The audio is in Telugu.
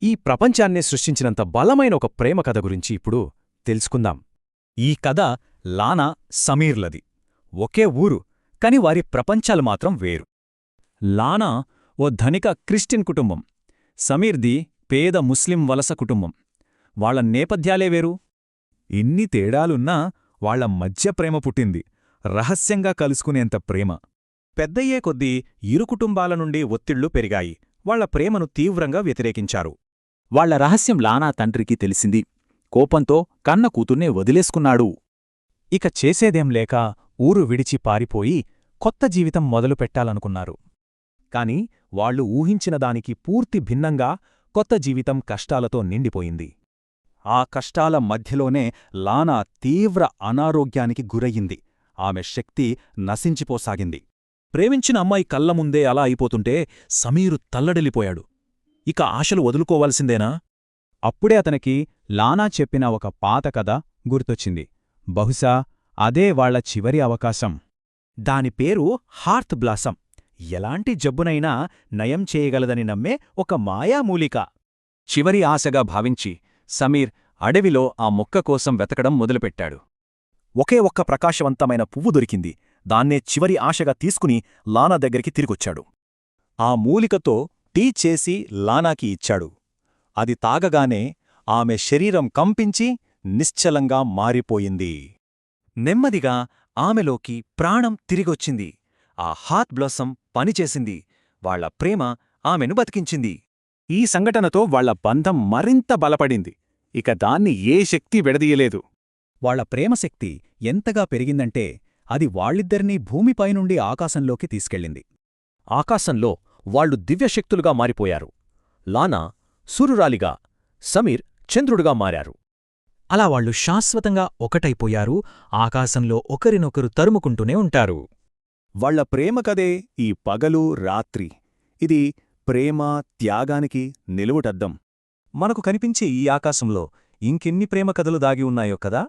ఈ ప్రపంచాన్నే సృష్టించినంత బలమైన ఒక ప్రేమ కథ గురించి ఇప్పుడు తెలుసుకుందాం. ఈ కథ లానా, సమీర్లది. ఒకే ఊరు, కాని వారి ప్రపంచాలు మాత్రం వేరు. లానా ఓ ధనిక క్రిస్టియన్ కుటుంబం, సమీర్ది పేద ముస్లిం వలస కుటుంబం. వాళ్ల నేపథ్యాలే వేరు. ఇన్ని తేడాలున్నా వాళ్ల మధ్య ప్రేమ పుట్టింది, రహస్యంగా కలుసుకునేంత ప్రేమ. పెద్దయ్యే కొద్దీ ఇరు కుటుంబాల నుండి ఒత్తిళ్లు పెరిగాయి. వాళ్ల ప్రేమను తీవ్రంగా వ్యతిరేకించారు. వాళ్ల రహస్యం లానా తండ్రికి తెలిసింది. కోపంతో కన్న కూతుర్నే వదిలేసుకున్నాడు. ఇక చేసేదేం లేక ఊరు విడిచి పారిపోయి కొత్త జీవితం మొదలుపెట్టాలనుకున్నారు. కాని వాళ్లు ఊహించిన దానికి పూర్తి భిన్నంగా కొత్త జీవితం కష్టాలతో నిండిపోయింది. ఆ కష్టాల మధ్యలోనే లానా తీవ్ర అనారోగ్యానికి గురయ్యింది. ఆమె శక్తి నశించిపోసాగింది. ప్రేమించిన అమ్మాయి కళ్లముందే అలా అయిపోతుంటే సమీరు తల్లడిల్లిపోయాడు. ఇక ఆశలు వదులుకోవాల్సిందేనా? అప్పుడే అతనికి లానా చెప్పిన ఒక పాత కథ గుర్తొచ్చింది. బహుశా అదే వాళ్ల చివరి అవకాశం. దాని పేరు హార్త్ బ్లాసమ్. ఎలాంటి జబ్బునైనా నయం చేయగలదని నమ్మే ఒక మాయామూలిక. చివరి ఆశగా భావించి సమీర్ అడవిలో ఆ మొక్క కోసం వెతకడం మొదలుపెట్టాడు. ఒకే ఒక్క ప్రకాశవంతమైన పువ్వు దొరికింది. దాన్నే చివరి ఆశగా తీసుకుని లానా దగ్గరికి తిరిగొచ్చాడు. ఆ మూలికతో టీ చేసి లానాకి ఇచ్చాడు. అది తాగగానే ఆమె శరీరం కంపించి నిశ్చలంగా మారిపోయింది. నెమ్మదిగా ఆమెలోకి ప్రాణం తిరిగొచ్చింది. ఆ హార్త్ బ్లాసమ్ పనిచేసింది. వాళ్ల ప్రేమ ఆమెను బతికించింది. ఈ సంఘటనతో వాళ్ల బంధం మరింత బలపడింది. ఇక దాన్ని ఏ శక్తి విడదీయలేదు. వాళ్ల ప్రేమశక్తి ఎంతగా పెరిగిందంటే అది వాళ్ళిద్దరినీ భూమిపైనుండి ఆకాశంలోకి తీసుకెళ్ళింది. ఆకాశంలో వాళ్లు దివ్యశక్తులుగా మారిపోయారు. లానా సూర్యురాలిగా, సమీర్ చంద్రుడుగా మారారు. అలా వాళ్లు శాశ్వతంగా ఒకటైపోయారు. ఆకాశంలో ఒకరినొకరు తరుముకుంటూనే ఉంటారు. వాళ్ల ప్రేమ కదే ఈ పగలు రాత్రి. ఇది ప్రేమ, త్యాగానికి నిలువుటద్దం. మనకు కనిపించే ఈ ఆకాశంలో ఇంకెన్ని ప్రేమ కథలు దాగి ఉన్నాయో కదా.